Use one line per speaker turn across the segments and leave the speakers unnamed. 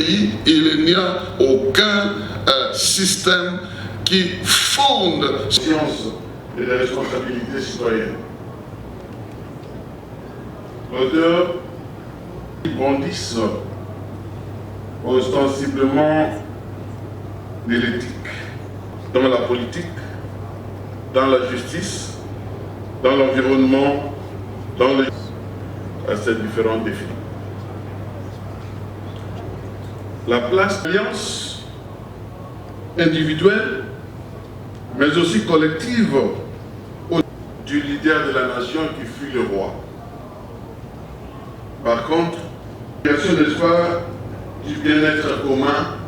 pays, il n'y a aucun système qui fonde la
science et la responsabilité citoyenne. L'auteur bondissent ostensiblement de l'éthique dans la politique, dans la justice, dans l'environnement, à ces différents défis. La place d'alliance individuelle, mais aussi collective du leader de la nation qui fut le roi. Par contre, création d'espoir du bien-être commun,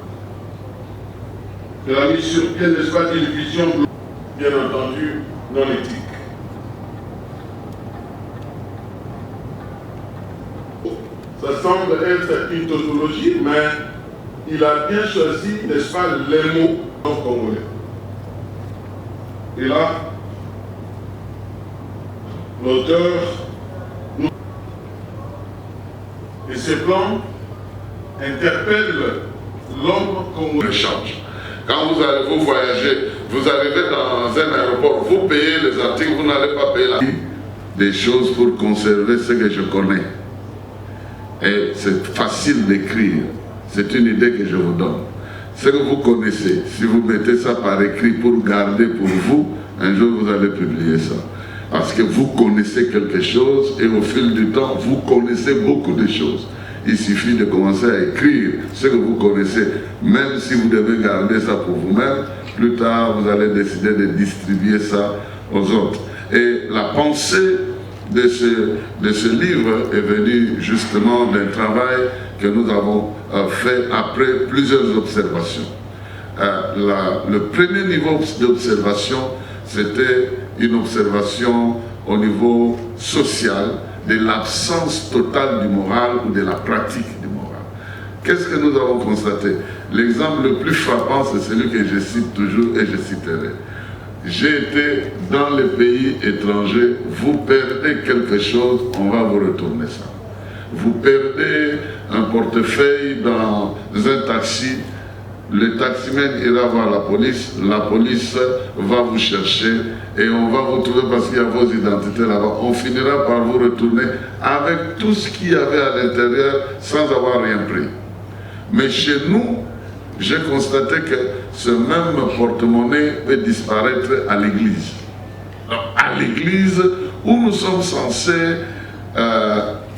de la mise sur pied, n'est-ce pas, d'une vision, bien entendu, non éthique. Ça semble être une tautologie, mais il a bien choisi, n'est-ce pas, les mots congolais. Et là, l'auteur et ses plans interpellent l'homme congolais.
Quand vous voyagez, vous arrivez dans un aéroport, vous payez les articles, vous n'allez pas payer des choses pour conserver ce que je connais. Et c'est facile d'écrire, c'est une idée que je vous donne. Ce que vous connaissez, si vous mettez ça par écrit pour garder pour vous, un jour vous allez publier ça. Parce que vous connaissez quelque chose et au fil du temps, vous connaissez beaucoup de choses. Il suffit de commencer à écrire ce que vous connaissez, même si vous devez garder ça pour vous-même. Plus tard, vous allez décider de distribuer ça aux autres. Et la pensée de ce livre est venue justement d'un travail que nous avons fait après plusieurs observations. Le premier niveau d'observation, c'était une observation au niveau social, de l'absence totale du moral ou de la pratique du moral. Qu'est-ce que nous avons constaté? L'exemple le plus frappant, c'est celui que je cite toujours et je citerai. J'ai été dans les pays étrangers, vous perdez quelque chose, on va vous retourner ça. Vous perdez un portefeuille dans un taxi, le taximène ira voir la police va vous chercher et on va vous trouver parce qu'il y a vos identités là-bas. On finira par vous retourner avec tout ce qu'il y avait à l'intérieur sans avoir rien pris. Mais chez nous, j'ai constaté que ce même porte-monnaie peut disparaître à l'église. À l'église où nous sommes censés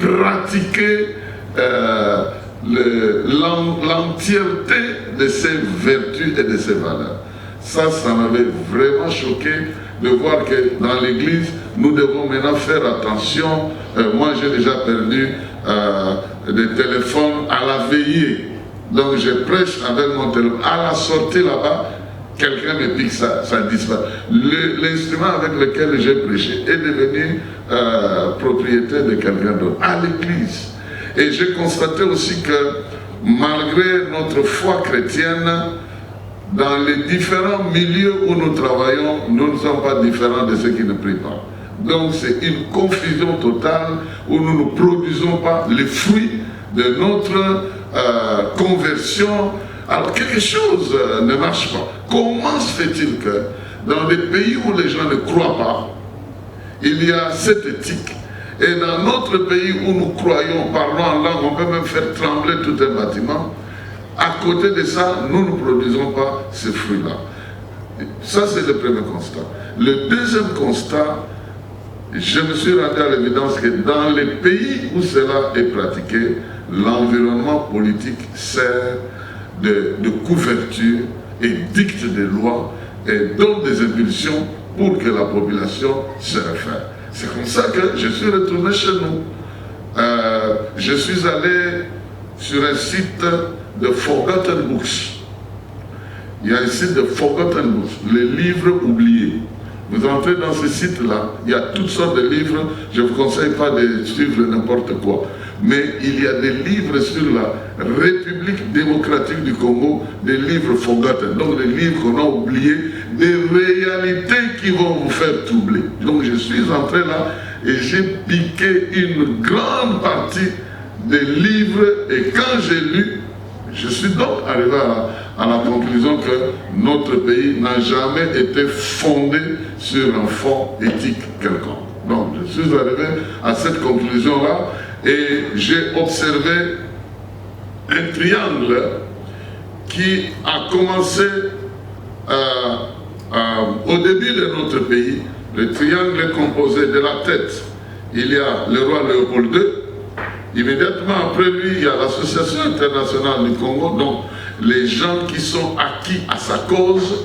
pratiquer l'entièreté de ses vertus et de ses valeurs. Ça m'avait vraiment choqué de voir que dans l'église, nous devons maintenant faire attention. Moi, j'ai déjà perdu des téléphones à la veillée. Donc, je prêche avec mon téléphone. À la sortie là-bas, quelqu'un me pique ça disparaît. L'instrument avec lequel j'ai prêché est devenu propriété de quelqu'un d'autre, à l'église. Et j'ai constaté aussi que malgré notre foi chrétienne, dans les différents milieux où nous travaillons, nous ne sommes pas différents de ceux qui ne prient pas. Donc c'est une confusion totale où nous ne produisons pas les fruits de notre conversion. Alors quelque chose ne marche pas. Comment se fait-il que dans des pays où les gens ne croient pas, il y a cette éthique? Et dans notre pays où nous croyons, parlons en langue, on peut même faire trembler tout un bâtiment. À côté de ça, nous ne produisons pas ces fruits-là. Ça, c'est le premier constat. Le deuxième constat, je me suis rendu à l'évidence que dans les pays où cela est pratiqué, l'environnement politique sert de couverture et dicte des lois et donne des impulsions pour que la population se réfère. C'est comme ça que je suis retourné chez nous. Je suis allé sur un site de Forgotten Books. Il y a un site de Forgotten Books, les livres oubliés. Vous entrez dans ce site-là, il y a toutes sortes de livres. Je ne vous conseille pas de suivre n'importe quoi. Mais il y a des livres sur la République démocratique du Congo, des livres forgotten, donc des livres qu'on a oubliés, des réalités qui vont vous faire troubler. Donc je suis entré là et j'ai piqué une grande partie des livres et quand j'ai lu, Je suis donc arrivé à la conclusion que notre pays n'a jamais été fondé sur un fond éthique quelconque. Donc je suis arrivé à cette conclusion-là et j'ai observé un triangle qui a commencé au début de notre pays. Le triangle est composé de la tête. Il y a le roi Léopold II. Immédiatement après lui, il y a l'Association internationale du Congo, donc les gens qui sont acquis à sa cause.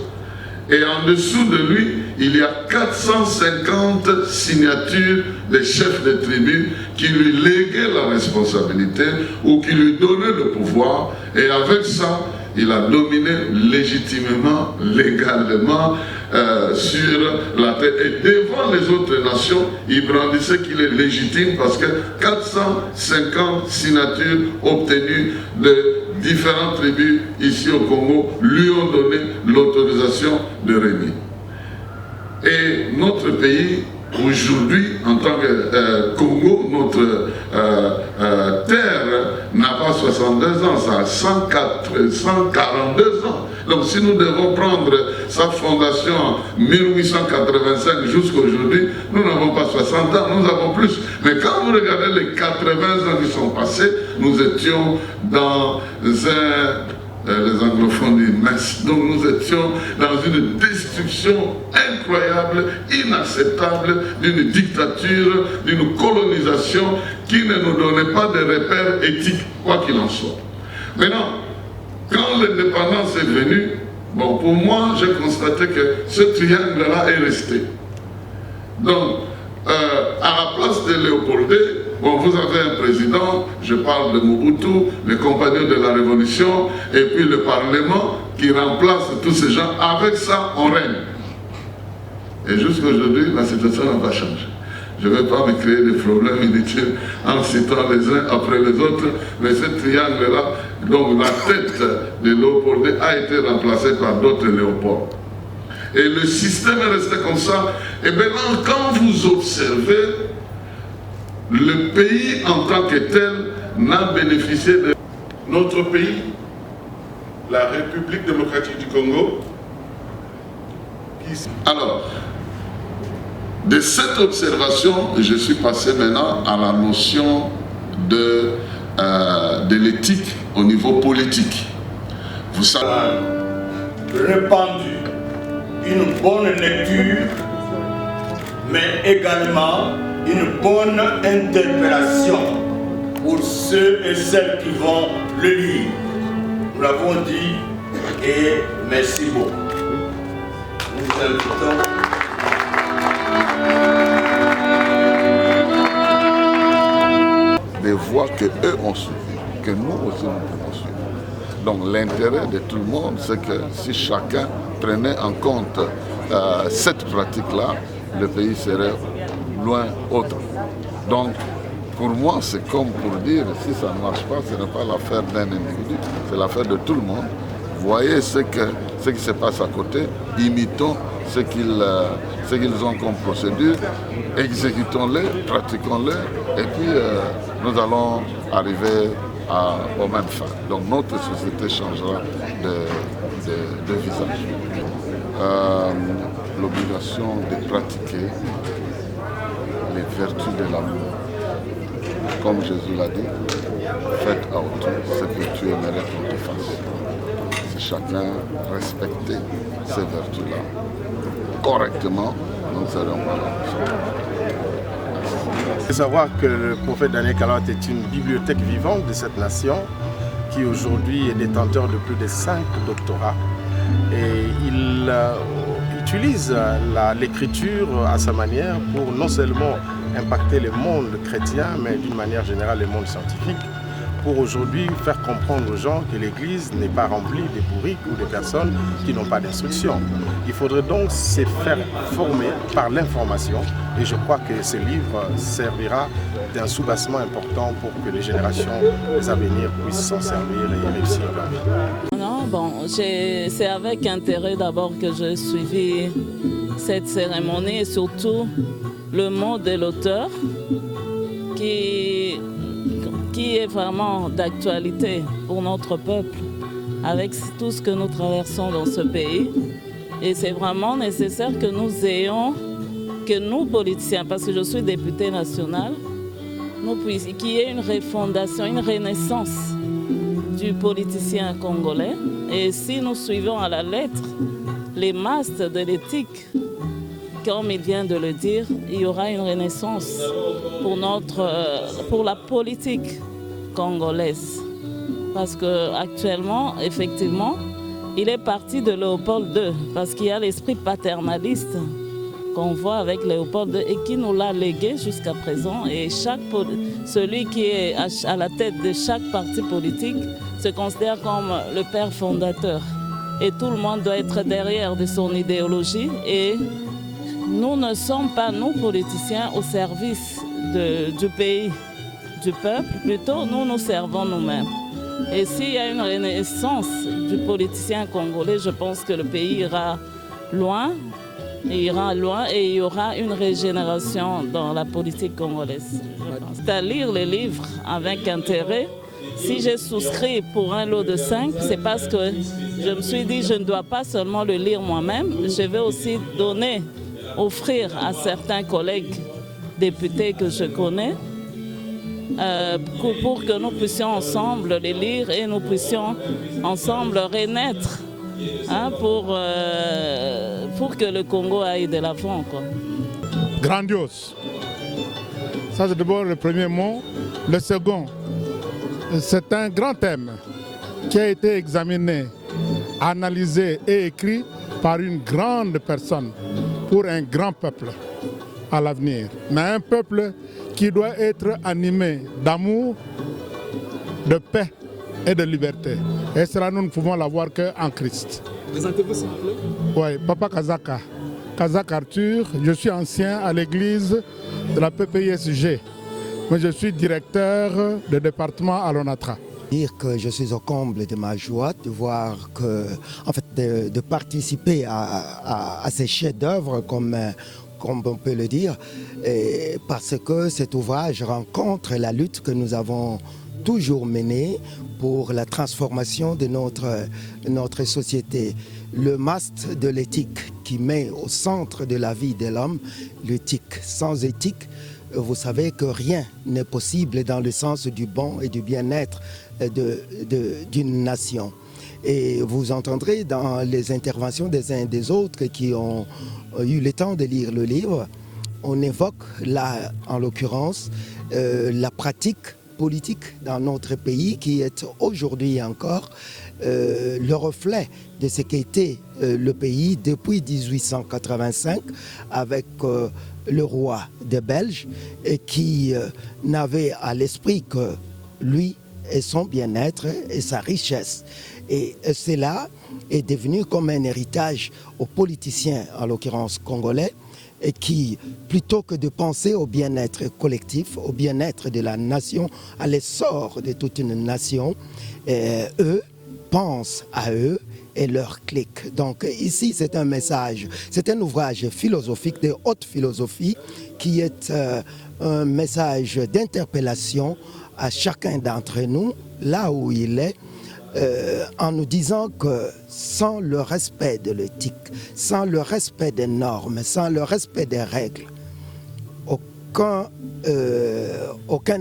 Et en dessous de lui, il y a 450 signatures des chefs de tribus qui lui léguaient la responsabilité ou qui lui donnaient le pouvoir. Et avec ça, il a dominé légitimement, légalement sur la terre. Et devant les autres nations, il brandissait qu'il est légitime parce que 450 signatures obtenues de différentes tribus ici au Congo lui ont donné l'autorisation de régner. Et notre pays, aujourd'hui, en tant que Congo, notre terre n'a pas 62 ans, ça a 142 ans. Donc si nous devons prendre sa fondation en 1885 jusqu'à aujourd'hui, nous n'avons pas 60 ans, nous avons plus. Mais quand vous regardez les 80 ans qui sont passés, nous étions dans les anglophones disent mess. Donc nous étions dans une destruction incroyable, inacceptable, d'une dictature, d'une colonisation qui ne nous donnait pas de repères éthiques, quoi qu'il en soit. Maintenant, quand l'indépendance est venue, bon, pour moi, j'ai constaté que ce triangle-là est resté. Donc, à la place de Léopold II, bon, vous avez un président, je parle de Mobutu, les compagnons de la Révolution, et puis le Parlement qui remplace tous ces gens. Avec ça, on règne. Et jusqu'à aujourd'hui, la situation n'a pas changé. Je ne vais pas me créer des problèmes inutiles en citant les uns après les autres, mais ce triangle-là, donc la tête de Léopold II a été remplacée par d'autres Léopold. Et le système est resté comme ça. Et maintenant, quand vous observez, le pays en tant que tel n'a bénéficié de...
Notre pays, la République démocratique du Congo,
Alors, de cette observation, je suis passé maintenant à la notion de l'éthique au niveau politique. Vous savez...
Répandu une bonne lecture, mais également une bonne interpellation pour ceux et celles qui vont le lire. Nous l'avons dit et merci beaucoup. Nous invitons.
Des voies que eux ont suivies, que nous aussi nous pouvons suivre. Donc l'intérêt de tout le monde, c'est que si chacun prenait en compte cette pratique-là, le pays serait loin autre. Donc, pour moi, c'est comme pour dire, si ça ne marche pas, ce n'est pas l'affaire d'un individu, c'est l'affaire de tout le monde. Voyez ce qui se passe à côté, imitons ce qu'ils ont comme procédure, exécutons-les, pratiquons-les, et puis nous allons arriver aux mêmes fins. Donc notre société changera de visage. L'obligation de pratiquer les vertus de l'amour. Comme Jésus l'a dit, faites à autrui ce que tu aimerais qu'on te fasse. Si chacun respectait ces vertus-là correctement, nous ne serions pas là.
Il faut savoir que le prophète Daniel Kalaote est une bibliothèque vivante de cette nation qui aujourd'hui est détenteur de plus de 5 doctorats. Et il utilise l'écriture à sa manière pour non seulement impacter le monde chrétien, mais d'une manière générale le monde scientifique, pour aujourd'hui faire comprendre aux gens que l'Église n'est pas remplie de bourriques ou de personnes qui n'ont pas d'instruction. Il faudrait donc se faire former par l'information et je crois que ce livre servira d'un soubassement important pour que les générations à venir puissent s'en servir et réussir leur vie.
Non, bon, c'est avec intérêt d'abord que j'ai suivi cette cérémonie et surtout le mot de l'auteur qui qui est vraiment d'actualité pour notre peuple, avec tout ce que nous traversons dans ce pays. Et c'est vraiment nécessaire que nous ayons, que nous politiciens, parce que je suis députée nationale, qu'il y ait une refondation, une renaissance du politicien congolais. Et si nous suivons à la lettre les masses de l'éthique, comme il vient de le dire, il y aura une renaissance pour la politique congolaise. Parce qu'actuellement, effectivement, il est parti de Léopold II, parce qu'il y a l'esprit paternaliste qu'on voit avec Léopold II et qui nous l'a légué jusqu'à présent. Et celui qui est à la tête de chaque parti politique se considère comme le père fondateur. Et tout le monde doit être derrière de son idéologie. Et nous ne sommes pas, nous politiciens, au service du pays, du peuple. Plutôt, nous servons nous-mêmes. Et s'il y a une renaissance du politicien congolais, je pense que le pays ira loin. Et il y aura une régénération dans la politique congolaise. C'est à lire les livres avec intérêt. Si j'ai souscrit pour un lot de 5, c'est parce que je me suis dit je ne dois pas seulement le lire moi-même, je vais aussi offrir à certains collègues députés que je connais pour que nous puissions ensemble les lire et nous puissions ensemble renaître. Pour que le Congo aille de l'avant.
Grandiose. Ça c'est d'abord le premier mot. Le second, c'est un grand thème qui a été examiné, analysé et écrit par une grande personne pour un grand peuple à l'avenir. Mais un peuple qui doit être animé d'amour, de paix et de liberté. Et cela, nous ne pouvons l'avoir qu'en Christ.
Présentez-vous s'il vous plaît.
Oui, Papa Kazaka. Kazaka Arthur, je suis ancien à l'église de la PPISG. Mais je suis directeur de département à l'ONATRA.
Dire que je suis au comble de ma joie de voir que, en fait, de participer à ces chefs-d'œuvre comme on peut le dire, parce que cet ouvrage rencontre la lutte que nous avons toujours menée pour la transformation de notre société. Le mast de l'éthique qui met au centre de la vie de l'homme l'éthique. Sans éthique, vous savez que rien n'est possible dans le sens du bon et du bien-être d'une nation. Et vous entendrez dans les interventions des uns et des autres qui ont eu le temps de lire le livre, on évoque là, en l'occurrence, la pratique politique dans notre pays qui est aujourd'hui encore le reflet de ce qu'était le pays depuis 1885 avec le roi des Belges et qui n'avait à l'esprit que lui et son bien-être et sa richesse. Et cela est devenu comme un héritage aux politiciens, en l'occurrence congolais, et qui, plutôt que de penser au bien-être collectif, au bien-être de la nation, à l'essor de toute une nation, eux pensent à eux et leur clique. Donc ici, c'est un message, c'est un ouvrage philosophique, de haute philosophie, qui est un message d'interpellation à chacun d'entre nous, là où il est, en nous disant que sans le respect de l'éthique, sans le respect des normes, sans le respect des règles, aucun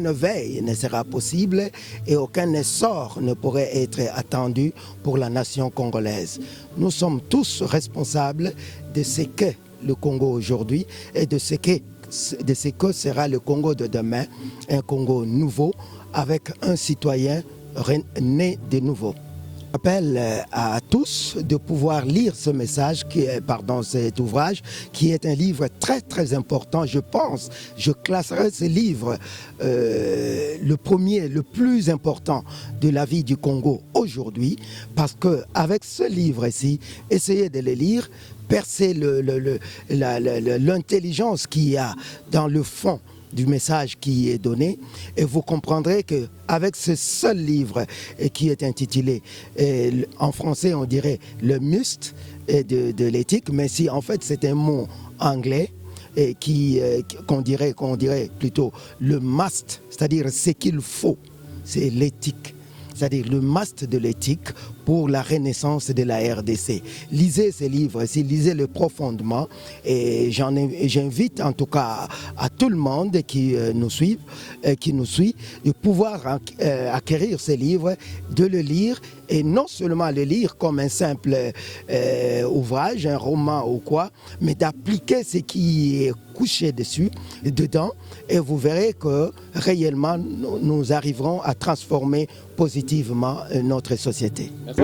éveil ne sera possible et aucun essor ne pourrait être attendu pour la nation congolaise. Nous sommes tous responsables de ce qu'est le Congo aujourd'hui et de ce que sera le Congo de demain, un Congo nouveau avec un citoyen né de nouveau. J'appelle à tous de pouvoir lire ce message, cet ouvrage, qui est un livre très très important. Je pense, je classerai ce livre le premier, le plus important de la vie du Congo aujourd'hui, parce qu'avec ce livre-ci, essayez de le lire, percez l'intelligence qu'il y a dans le fond du message qui est donné, et vous comprendrez qu'avec ce seul livre qui est intitulé, en français on dirait le must de l'éthique, mais si en fait c'est un mot anglais qu'on dirait plutôt le must, c'est-à-dire ce qu'il faut c'est l'éthique. C'est-à-dire le must de l'éthique pour la renaissance de la RDC. Lisez ces livres, lisez-les profondément et j'invite en tout cas à tout le monde qui nous suit, de pouvoir acquérir ces livres, de le lire et non seulement le lire comme un simple ouvrage, un roman ou quoi, mais d'appliquer ce qui est couché dedans et vous verrez que réellement nous arriverons à transformer positivement notre société. Merci.